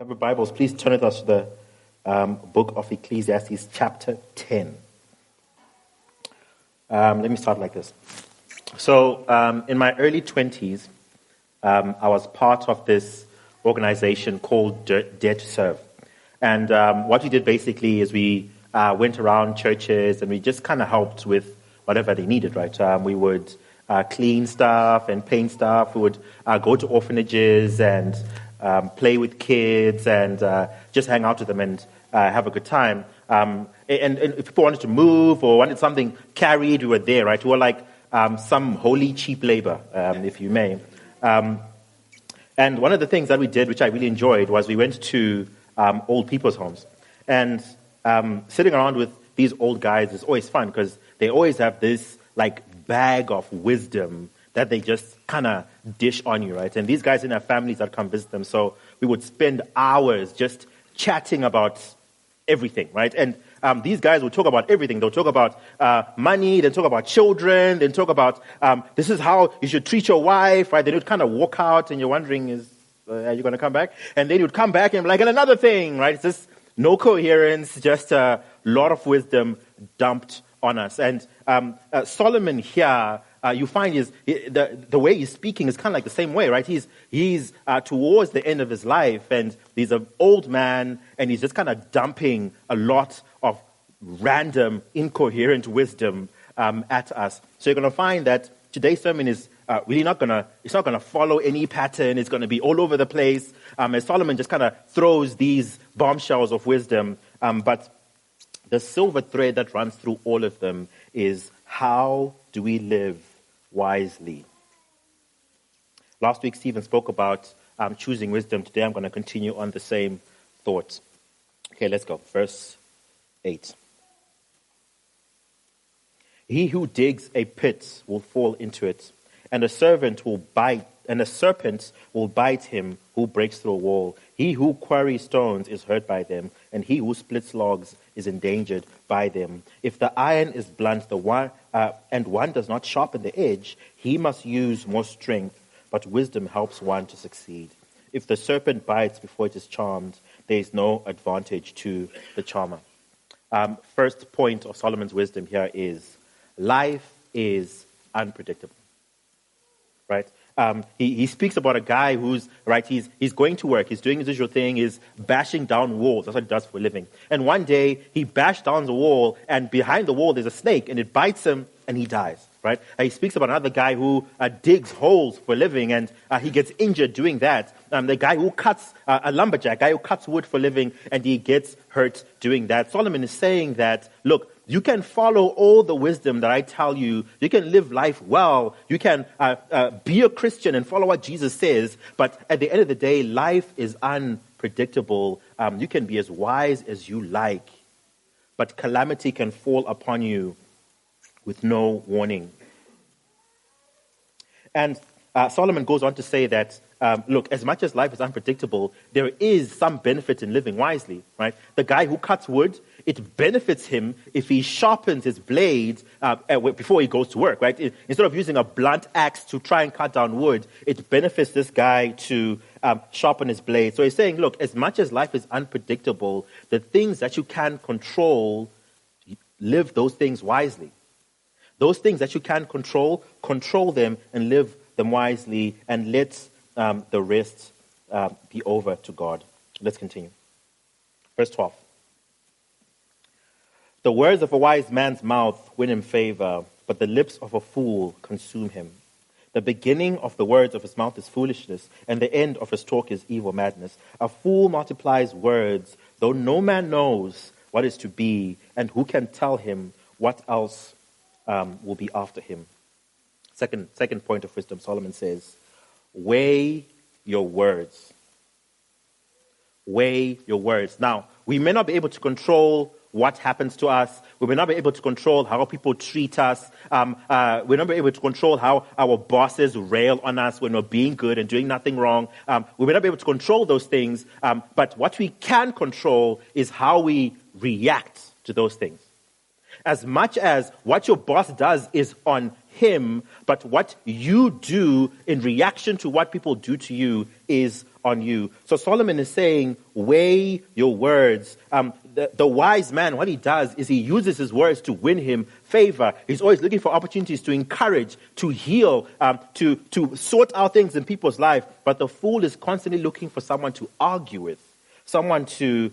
Have your Bibles, please turn with us to the book of Ecclesiastes, chapter 10. Let me start like this. So, in my early 20s, I was part of this organization called Dare to Serve. And what we did basically is we went around churches and we just kind of helped with whatever they needed, right? We would clean stuff and paint stuff. We would go to orphanages and play with kids and just hang out with them and have a good time. And if people wanted to move or wanted something carried, we were there, right? We were like some holy cheap labor, if you may. And one of the things that we did, which I really enjoyed, was we went to old people's homes. And sitting around with these old guys is always fun because they always have this like bag of wisdom that they just kind of dish on you, right? And these guys didn't have families that come visit them, so we would spend hours just chatting about everything, right? And these guys would talk about everything. They'll talk about money, they'll talk about children, they'll talk about this is how you should treat your wife, right? Then you'd kind of walk out and you're wondering, are you going to come back? And then you'd come back and be like, and another thing, right? It's just no coherence, just a lot of wisdom dumped on us. And Solomon here, you find the way he's speaking is kind of like the same way, right? He's towards the end of his life, and he's an old man, and he's just kind of dumping a lot of random, incoherent wisdom at us. So you're going to find that today's sermon is really not going to follow any pattern. It's going to be all over the place. As Solomon just kind of throws these bombshells of wisdom, but the silver thread that runs through all of them is how do we live wisely? Last week, Stephen spoke about choosing wisdom. Today, I'm going to continue on the same thought. Okay, let's go. Verse 8. He who digs a pit will fall into it, and a serpent will bite him who breaks through a wall. He who quarries stones is hurt by them, and he who splits logs is endangered by them. If the iron is blunt, and one does not sharpen the edge, he must use more strength, but wisdom helps one to succeed. If the serpent bites before it is charmed, there is no advantage to the charmer. First point of Solomon's wisdom here is life is unpredictable. Right? He speaks about a guy who's, right, he's going to work, he's doing his usual thing, he's bashing down walls. That's what he does for a living. And one day, he bashed down the wall, and behind the wall there's a snake, and it bites him, and he dies, right? And he speaks about another guy who digs holes for a living, and he gets injured doing that. The guy who cuts, a lumberjack, guy who cuts wood for a living, and he gets hurt doing that. Solomon is saying that, look, you can follow all the wisdom that I tell you. You can live life well. You can be a Christian and follow what Jesus says. But at the end of the day, life is unpredictable. You can be as wise as you like, but calamity can fall upon you with no warning. And Solomon goes on to say that, look, as much as life is unpredictable, there is some benefit in living wisely, right? The guy who cuts wood, it benefits him if he sharpens his blade before he goes to work, right? Instead of using a blunt axe to try and cut down wood, it benefits this guy to sharpen his blade. So he's saying, look, as much as life is unpredictable, the things that you can control, live those things wisely. Those things that you can control them and live them wisely, and let the rest be over to God. Let's continue. Verse 12. The words of a wise man's mouth win him favor, but the lips of a fool consume him. The beginning of the words of his mouth is foolishness, and the end of his talk is evil madness. A fool multiplies words, though no man knows what is to be, and who can tell him what else will be after him. Second point of wisdom, Solomon says, weigh your words. Weigh your words. Now, we may not be able to control what happens to us. We may not be able to control how people treat us. We may not be able to control how our bosses rail on us when we're being good and doing nothing wrong. We may not be able to control those things. But what we can control is how we react to those things. As much as what your boss does is on him, but what you do in reaction to what people do to you is on you. So Solomon is saying, weigh your words. The wise man, what he does is he uses his words to win him favor. He's always looking for opportunities to encourage, to heal, to sort out things in people's life. But the fool is constantly looking for someone to argue with, someone to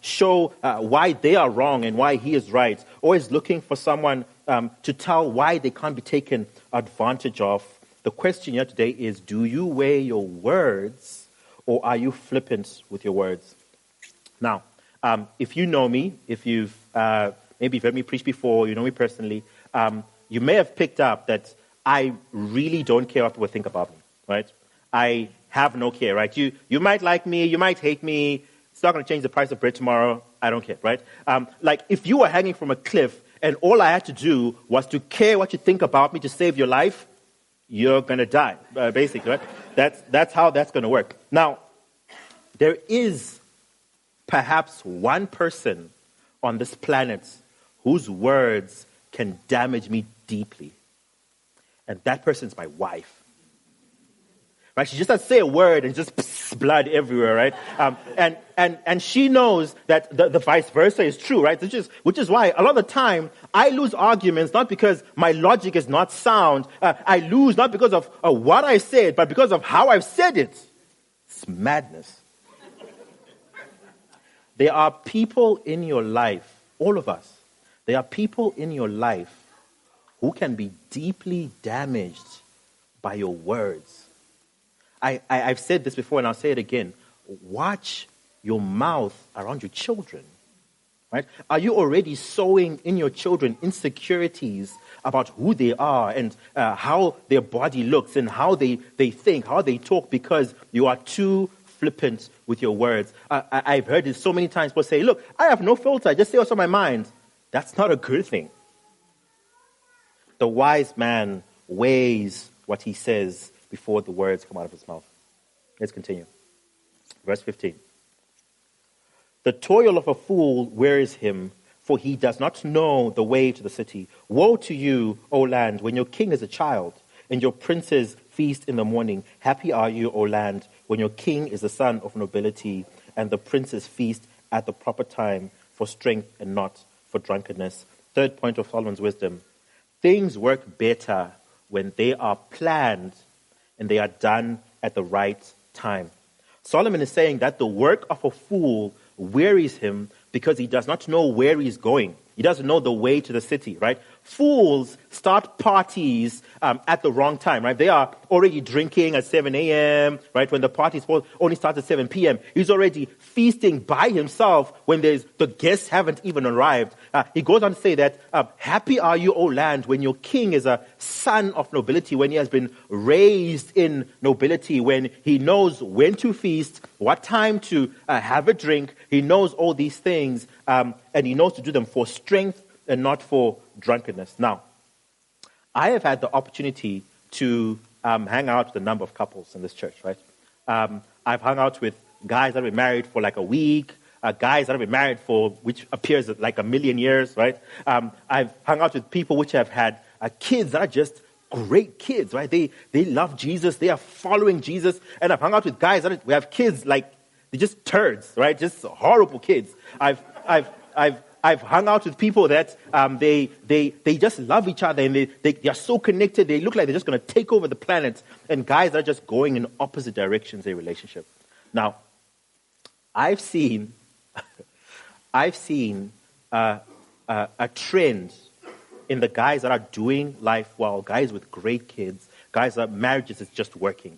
show why they are wrong and why he is right. Always looking for someone to tell why they can't be taken advantage of. The question here today is, do you weigh your words, or are you flippant with your words? Now, if you know me, if you've maybe you've heard me preach before, you know me personally, you may have picked up that I really don't care what people think about me, right? I have no care, right? You might like me, you might hate me. It's not going to change the price of bread tomorrow. I don't care, right? Like if you were hanging from a cliff and all I had to do was to care what you think about me to save your life, you're going to die, basically, right? That's how that's going to work. Now, there is perhaps one person on this planet whose words can damage me deeply. And that person's my wife. Right? She just doesn't say a word and just blood everywhere, right? And she knows that the vice versa is true, right? Which is why a lot of the time I lose arguments not because my logic is not sound. I lose not because of what I said, but because of how I've said it. It's madness. There are people in your life, all of us, there are people in your life who can be deeply damaged by your words. I've said this before and I'll say it again. Watch your mouth around your children. Right? Are you already sowing in your children insecurities about who they are and how their body looks and how they think, how they talk, because you are too flippant with your words? I've heard this so many times. People say, look, I have no filter. I just say what's on my mind. That's not a good thing. The wise man weighs what he says before the words come out of his mouth. Let's continue. Verse 15. The toil of a fool wearies him, for he does not know the way to the city. Woe to you, O land, when your king is a child, and your princes feast in the morning. Happy are you, O land, when your king is the son of nobility, and the princes feast at the proper time for strength and not for drunkenness. Third point of Solomon's wisdom. Things work better when they are planned and they are done at the right time. Solomon is saying that the work of a fool wearies him because he does not know where he's going. He doesn't know the way to the city, right? Fools start parties at the wrong time, right? They are already drinking at 7 a.m., right? When the party only starts at 7 p.m. He's already feasting by himself when the guests haven't even arrived. He goes on to say that, happy are you, O land, when your king is a son of nobility, when he has been raised in nobility, when he knows when to feast, what time to have a drink. He knows all these things, and he knows to do them for strength and not for drunkenness. Now, I have had the opportunity to hang out with a number of couples in this church, right? I've hung out with guys that have been married for like a week, guys that have been married for, which appears like a million years, right? I've hung out with people which have had kids that are just great kids, right? They love Jesus, they are following Jesus, and I've hung out with guys that we have kids like, they're just turds, right? Just horrible kids. I've hung out with people that they just love each other and they are so connected. They look like they're just going to take over the planet. And guys are just going in opposite directions in a relationship. Now, I've seen a trend in the guys that are doing life well, guys with great kids, guys that marriages is just working.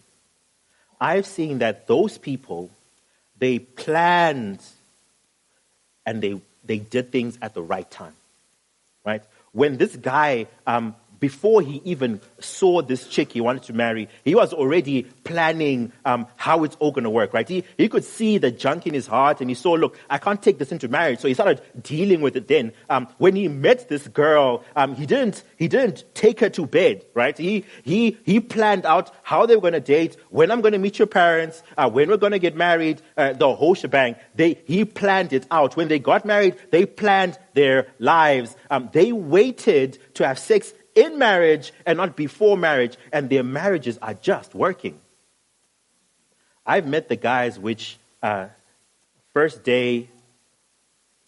I've seen that those people, they planned and they did things at the right time, right? When this guy, before he even saw this chick he wanted to marry, he was already planning how it's all going to work, right? He could see the junk in his heart and he saw, look, I can't take this into marriage. So he started dealing with it then. When he met this girl, he didn't take her to bed, right? He planned out how they were going to date, when I'm going to meet your parents, when we're going to get married, the whole shebang. He planned it out. When they got married, they planned their lives. They waited to have sex in marriage and not before marriage, and their marriages are just working. I've met the guys which first day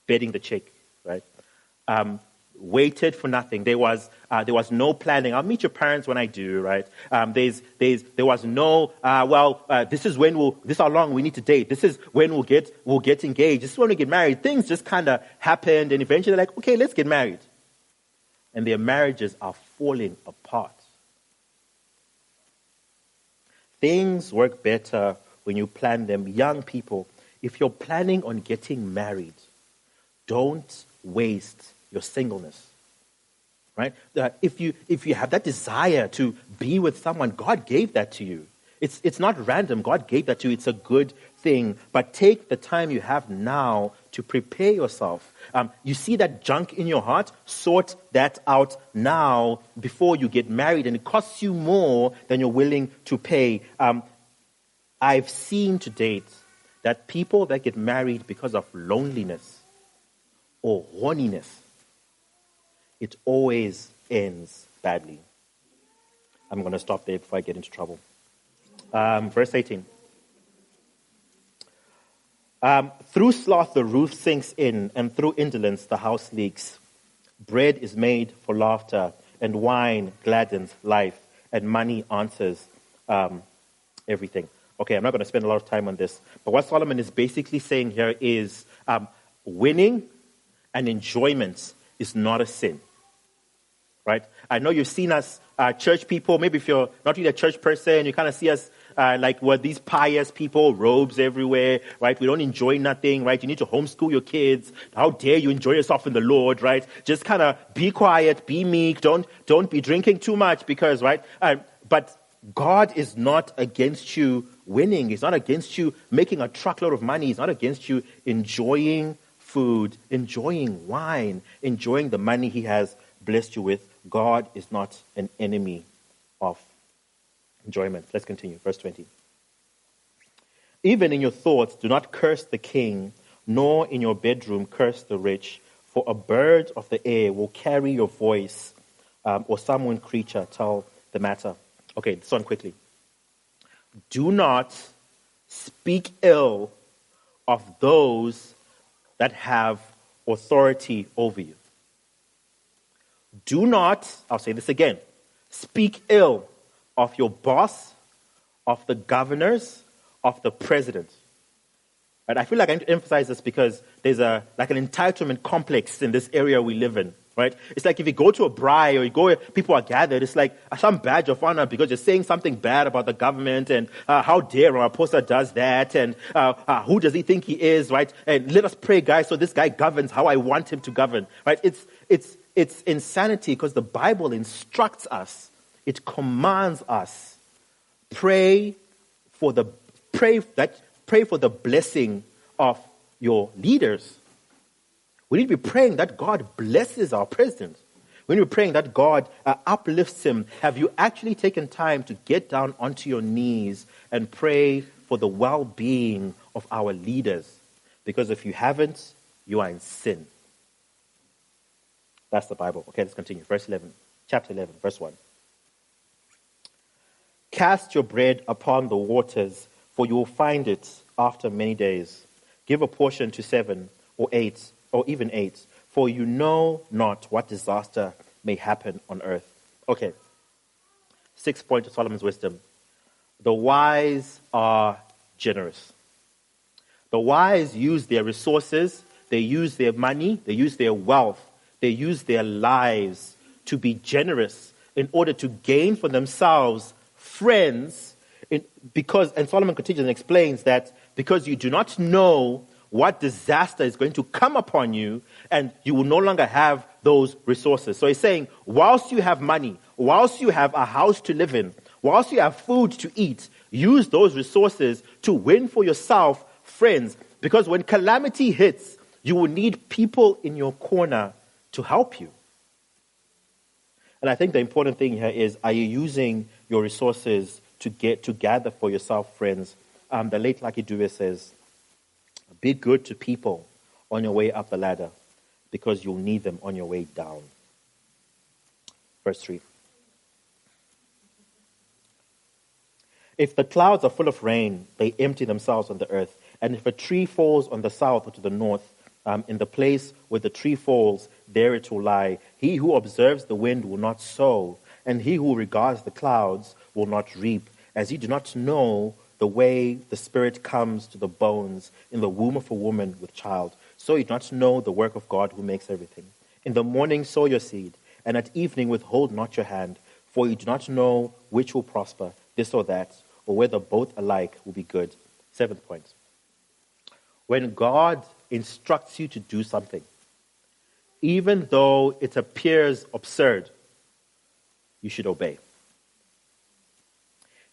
bedding the chick, right? Waited for nothing. There was no planning. I'll meet your parents when I do, right? There was no this is how long we need to date. This is when we'll get engaged. This is when we get married. Things just kind of happened, and eventually they're like, okay, let's get married. And their marriages are falling apart. Things work better when you plan them. Young people, if you're planning on getting married, don't waste your singleness, right? If you have that desire to be with someone, God gave that to you. It's not random. God gave that to you. It's a good thing. But take the time you have now to prepare yourself. You see that junk in your heart? Sort that out now before you get married. And it costs you more than you're willing to pay. I've seen to date that people that get married because of loneliness or horniness, it always ends badly. I'm going to stop there before I get into trouble. Verse 18. Through sloth the roof sinks in, and through indolence the house leaks. Bread is made for laughter, and wine gladdens life, and money answers everything. Okay, I'm not going to spend a lot of time on this, but what Solomon is basically saying here is winning and enjoyment is not a sin. Right? I know you've seen us, church people, maybe if you're not really a church person, you kind of see us like we're these pious people, robes everywhere, right? We don't enjoy nothing, right? You need to homeschool your kids. How dare you enjoy yourself in the Lord, right? Just kind of be quiet, be meek, don't be drinking too much because, right? But God is not against you winning. He's not against you making a truckload of money. He's not against you enjoying food, enjoying wine, enjoying the money He has blessed you with. God is not an enemy of enjoyment. Let's continue. Verse 20. Even in your thoughts, do not curse the king, nor in your bedroom curse the rich, for a bird of the air will carry your voice, or some wind creature tell the matter. Okay, this one quickly. Do not speak ill of those that have authority over you. Do not, I'll say this again, speak ill of your boss, of the governors, of the president. And I feel like I need to emphasize this because there's an entitlement complex in this area we live in, right? It's like if you go to a braai or you go where people are gathered, it's like some badge of honor because you're saying something bad about the government and how dare our apostle does that and who does he think he is, right? And let us pray, guys, so this guy governs how I want him to govern, right? It's insanity because the Bible instructs us. It commands us. Pray for the blessing of your leaders. We need to be praying that God blesses our president. We need to be praying that God uplifts him. Have you actually taken time to get down onto your knees and pray for the well-being of our leaders? Because if you haven't, you are in sin. That's the Bible. Okay, let's continue. Verse 11. Chapter 11, verse 1. Cast your bread upon the waters, for you will find it after many days. Give a portion to 7 or 8, or even 8, for you know not what disaster may happen on earth. Okay. 6th point of Solomon's wisdom. The wise are generous. The wise use their resources, they use their money, they use their wealth, they use their lives to be generous in order to gain for themselves friends. And Solomon continues and explains that because you do not know what disaster is going to come upon you, and you will no longer have those resources. So he's saying, whilst you have money, whilst you have a house to live in, whilst you have food to eat, use those resources to win for yourself friends. Because when calamity hits, you will need people in your corner to help you. And I think the important thing here is, are you using your resources to gather for yourself friends? The late Lucky Dube says, be good to people on your way up the ladder because you'll need them on your way down. Verse 3. If the clouds are full of rain, they empty themselves on the earth. And if a tree falls on the south or to the north, in the place where the tree falls, there it will lie. He who observes the wind will not sow, and he who regards the clouds will not reap. As you do not know the way the Spirit comes to the bones in the womb of a woman with child, so you do not know the work of God who makes everything. In the morning sow your seed, and at evening withhold not your hand, for you do not know which will prosper, this or that, or whether both alike will be good. 7th point. When God instructs you to do something, even though it appears absurd, you should obey.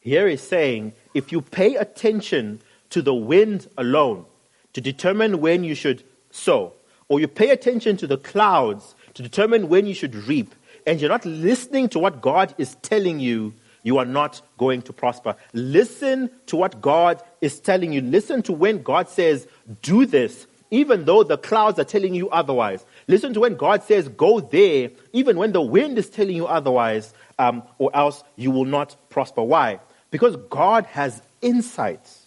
Here is saying, if you pay attention to the wind alone to determine when you should sow, or you pay attention to the clouds to determine when you should reap, and you're not listening to what God is telling you, you are not going to prosper. Listen to what God is telling you. Listen to when God says, do this, even though the clouds are telling you otherwise. Listen to when God says, go there, even when the wind is telling you otherwise, or else you will not prosper. Why? Because God has insights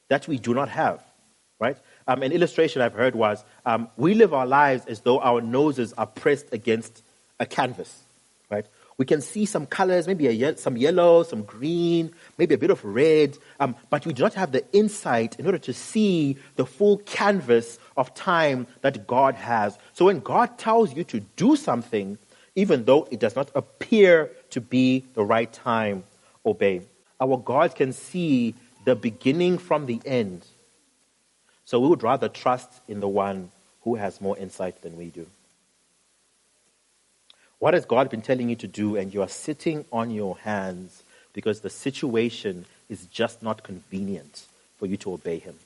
that we do not have, right? An illustration I've heard was, we live our lives as though our noses are pressed against a canvas, right? We can see some colors, maybe some yellow, some green, maybe a bit of red, but we do not have the insight in order to see the full canvas of time that God has. So when God tells you to do something, even though it does not appear to be the right time, obey. Our God can see the beginning from the end. So we would rather trust in the one who has more insight than we do. What has God been telling you to do, and you are sitting on your hands because the situation is just not convenient for you to obey him?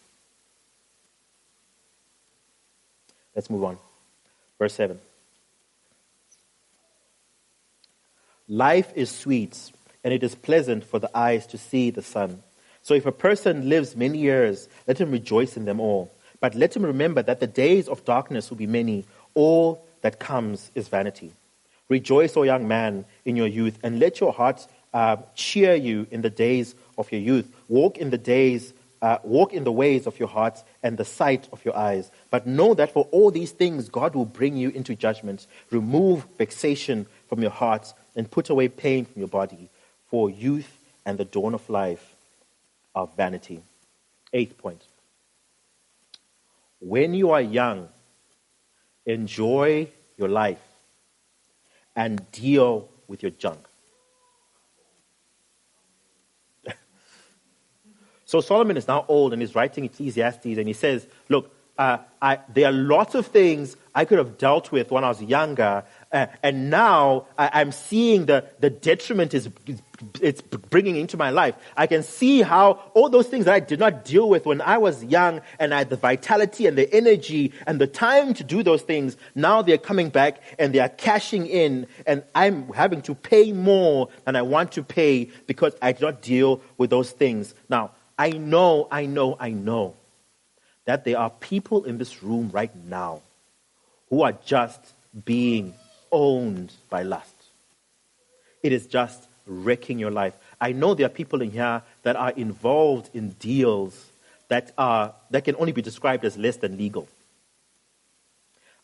Let's move on. Verse 7. Life is sweet, and it is pleasant for the eyes to see the sun. So if a person lives many years, let him rejoice in them all. But let him remember that the days of darkness will be many. All that comes is vanity. Rejoice, O young man, in your youth, and let your heart cheer you in the days of your youth. Walk in the ways of your heart and the sight of your eyes. But know that for all these things God will bring you into judgment. Remove vexation from your heart and put away pain from your body. For youth and the dawn of life are vanity. 8th point. When you are young, enjoy your life and deal with your junk. So Solomon is now old and he's writing Ecclesiastes, and he says, look, there are lots of things I could have dealt with when I was younger, and now I'm seeing the detriment it's bringing into my life. I can see how all those things that I did not deal with when I was young, and I had the vitality and the energy and the time to do those things, now they're coming back and they are cashing in, and I'm having to pay more than I want to pay because I did not deal with those things. Now, I know that there are people in this room right now who are just being owned by lust. It is just wrecking your life. I know there are people in here that are involved in deals that can only be described as less than legal.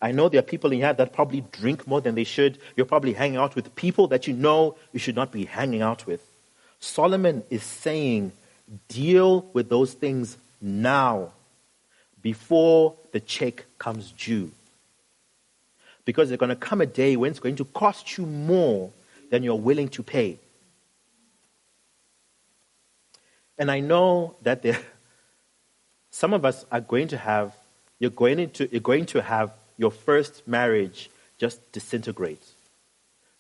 I know there are people in here that probably drink more than they should. You're probably hanging out with people that you know you should not be hanging out with. Solomon is saying, deal with those things now, before the check comes due. Because there's going to come a day when it's going to cost you more than you're willing to pay. And I know that some of us are going to have, you're going to have your first marriage just disintegrate,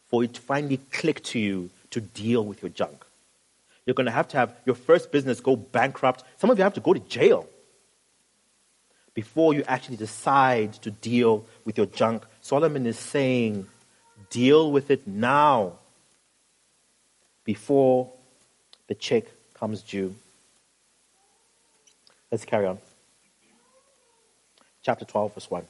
for it to finally click to you to deal with your junk. You're going to have your first business go bankrupt. Some of you have to go to jail before you actually decide to deal with your junk. Solomon is saying, deal with it now, before the check comes due. Let's carry on. Chapter 12, verse 1.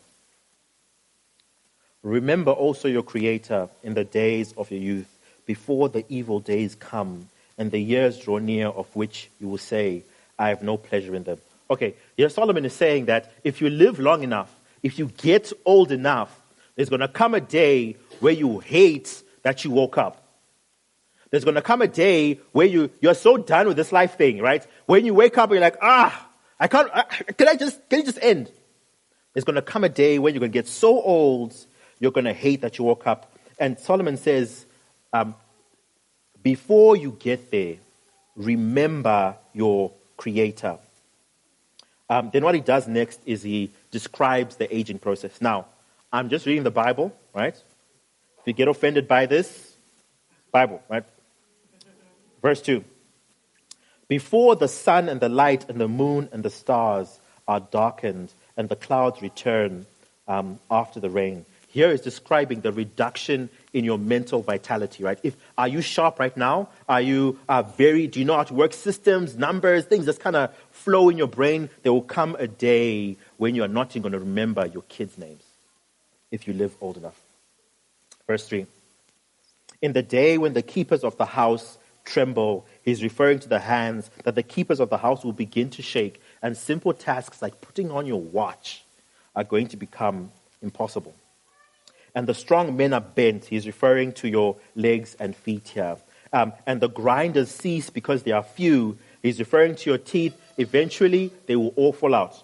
Remember also your Creator in the days of your youth, before the evil days come and the years draw near, of which you will say, I have no pleasure in them. Okay, here Solomon is saying that if you live long enough, if you get old enough, there's going to come a day where you hate that you woke up. There's going to come a day where you're so done with this life thing, right? When you wake up, you're like, can it just end? There's going to come a day when you're going to get so old, you're going to hate that you woke up. And Solomon says, before you get there, remember your Creator. Then what he does next is he describes the aging process. Now, I'm just reading the Bible, right? If you get offended by this, Bible, right? Verse 2. Before the sun and the light and the moon and the stars are darkened and the clouds return after the rain. Here is describing the reduction in your mental vitality, right? Are you sharp right now? Are you do you know how to work systems, numbers, things that kind of flow in your brain? There will come a day when you are not even going to remember your kids' names if you live old enough. Verse 3. In the day when the keepers of the house tremble, he's referring to the hands, that the keepers of the house will begin to shake, and simple tasks like putting on your watch are going to become impossible. And the strong men are bent. He's referring to your legs and feet here. And the grinders cease because they are few. He's referring to your teeth. Eventually, they will all fall out.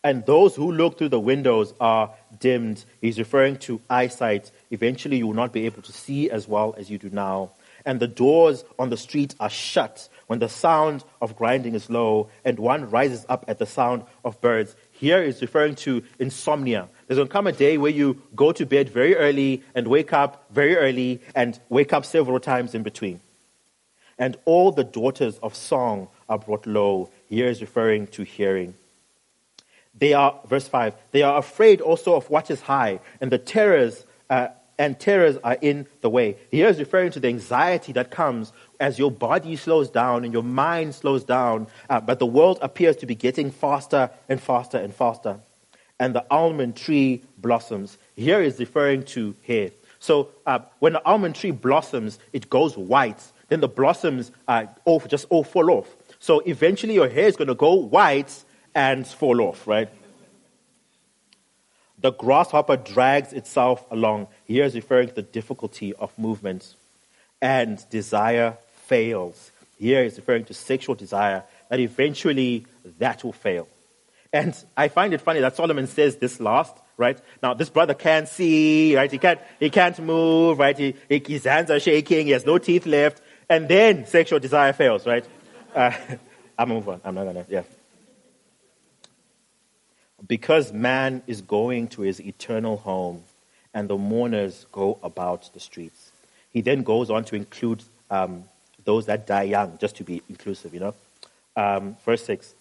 And those who look through the windows are dimmed. He's referring to eyesight. Eventually, you will not be able to see as well as you do now. And the doors on the street are shut when the sound of grinding is low, and one rises up at the sound of birds. Here is referring to insomnia. There's going to come a day where you go to bed very early and wake up very early and wake up several times in between. And all the daughters of song are brought low. Here is referring to hearing. They are, verse 5, they are afraid also of what is high, and the terrors are in the way. Here is referring to the anxiety that comes as your body slows down and your mind slows down, but the world appears to be getting faster and faster and faster. And the almond tree blossoms. Here is referring to hair. So when the almond tree blossoms, it goes white. Then the blossoms all fall off. So eventually your hair is going to go white and fall off, right? The grasshopper drags itself along. Here is referring to the difficulty of movement. And desire fails. Here is referring to sexual desire, that eventually that will fail. And I find it funny that Solomon says this last, right? Now, this brother can't see, right? He can't move, right? His hands are shaking. He has no teeth left. And then sexual desire fails, right? I'm move on. I'm not going to, yeah. Because man is going to his eternal home, and the mourners go about the streets. He then goes on to include those that die young, just to be inclusive, Verse 6.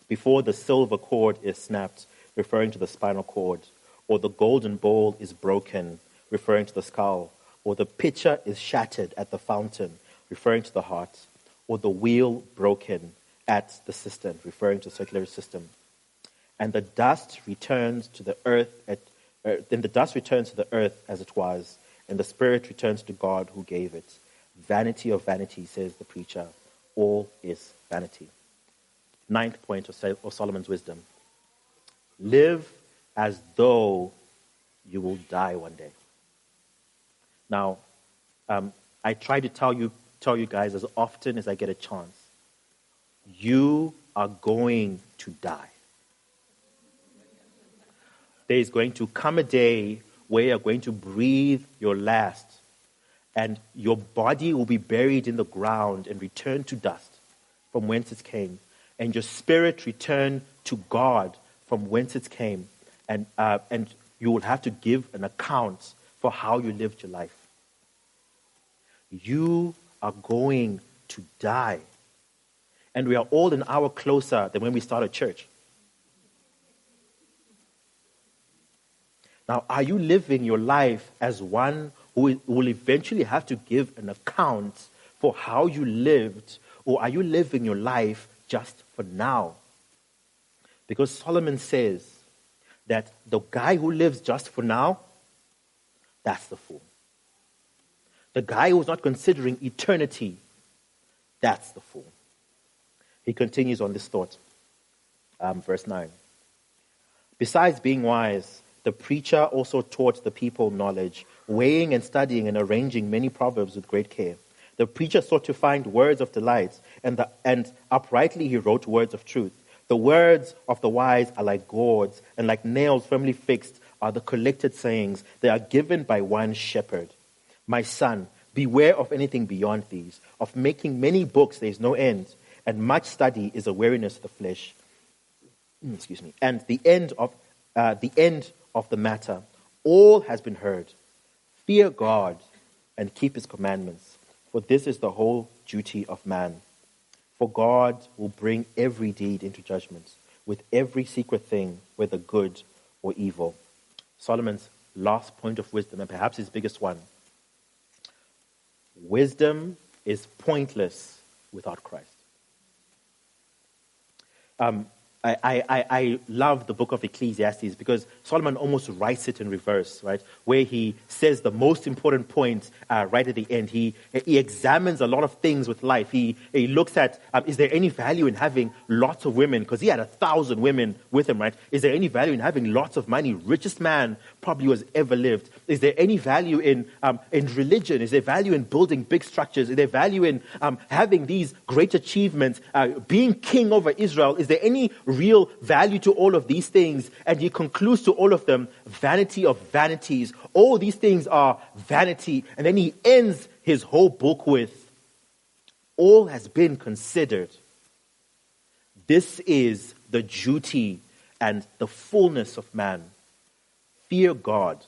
Before the silver cord is snapped, referring to the spinal cord, or the golden bowl is broken, referring to the skull, or the pitcher is shattered at the fountain, referring to the heart, or the wheel broken at the cistern, referring to the circulatory system. And the dust returns to the earth. Then the dust returns to the earth as it was, and the spirit returns to God who gave it. Vanity of vanity, says the preacher. All is vanity. Ninth point of Solomon's wisdom: live as though you will die one day. Now, I try to tell you guys as often as I get a chance. You are going to die. There is going to come a day where you're going to breathe your last, and your body will be buried in the ground and return to dust from whence it came, and your spirit return to God from whence it came, and you will have to give an account for how you lived your life. You are going to die, and we are all an hour closer than when we started church. Now, are you living your life as one who will eventually have to give an account for how you lived, or are you living your life just for now? Because Solomon says that the guy who lives just for now, that's the fool. The guy who's not considering eternity, that's the fool. He continues on this thought. Verse 9. Besides being wise, the preacher also taught the people knowledge, weighing and studying and arranging many proverbs with great care. The preacher sought to find words of delight, and uprightly he wrote words of truth. The words of the wise are like gourds, and like nails firmly fixed are the collected sayings. They are given by one shepherd. My son, beware of anything beyond these. Of making many books there is no end, and much study is a weariness of the flesh. And the end of the matter, all has been heard. Fear God and keep his commandments, for this is the whole duty of man. For God will bring every deed into judgment, with every secret thing, whether good or evil. Solomon's last point of wisdom, and perhaps his biggest one. Wisdom is pointless without Christ. I love the book of Ecclesiastes because Solomon almost writes it in reverse, right? Where he says the most important point right at the end. He examines a lot of things with life. He looks at, is there any value in having lots of women? Because he had 1,000 women with him, right? Is there any value in having lots of money? Richest man probably who has ever lived. Is there any value in religion? Is there value in building big structures? Is there value in having these great achievements? Being king over Israel? Is there any real value to all of these things? And he concludes to all of them, vanity of vanities. All these things are vanity. And then he ends his whole book with, all has been considered. This is the duty and the fullness of man. Fear God.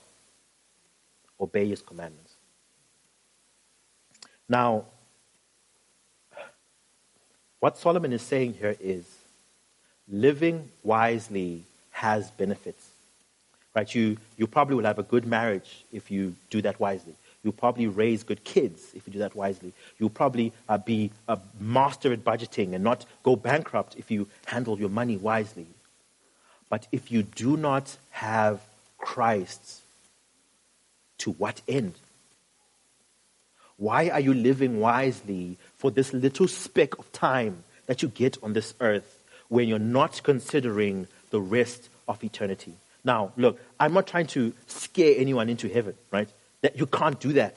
Obey his commandments. Now, what Solomon is saying here is, living wisely has benefits, right? You probably will have a good marriage if you do that wisely. You'll probably raise good kids if you do that wisely. You'll probably be a master at budgeting and not go bankrupt if you handle your money wisely. But if you do not have Christ, to what end? Why are you living wisely for this little speck of time that you get on this earth, when you're not considering the rest of eternity? Now, look, I'm not trying to scare anyone into heaven, right? That you can't do that,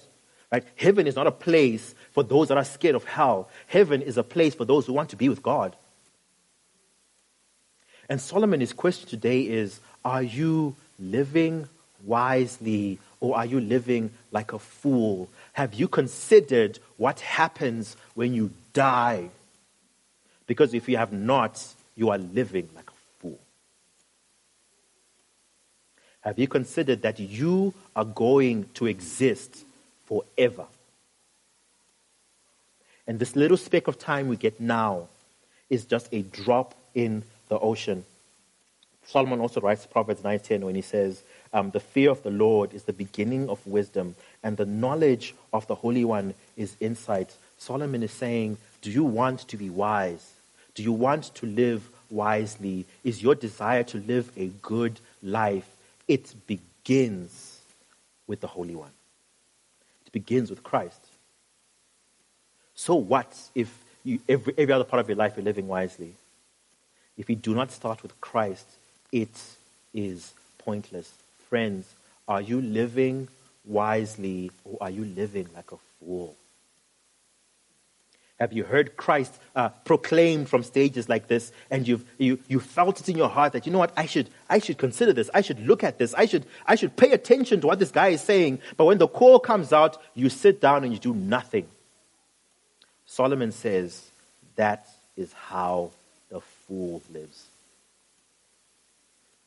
right? Heaven is not a place for those that are scared of hell. Heaven is a place for those who want to be with God. And Solomon, his question today is, are you living wisely or are you living like a fool? Have you considered what happens when you die? Because if you have not, you are living like a fool. Have you considered that you are going to exist forever? And this little speck of time we get now is just a drop in the ocean. Solomon also writes Proverbs 9:10 when he says, the fear of the Lord is the beginning of wisdom, and the knowledge of the Holy One is insight. Solomon is saying, do you want to be wise? Do you want to live wisely? Is your desire to live a good life? It begins with the Holy One. It begins with Christ. So what if every other part of your life you're living wisely? If you do not start with Christ, it is pointless. Friends, are you living wisely or are you living like a fool? Have you heard Christ proclaimed from stages like this, and you felt it in your heart that, you know what, I should consider this, I should look at this, I should pay attention to what this guy is saying, but when the call comes out, you sit down and you do nothing. Solomon says that is how the fool lives.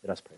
Let us pray.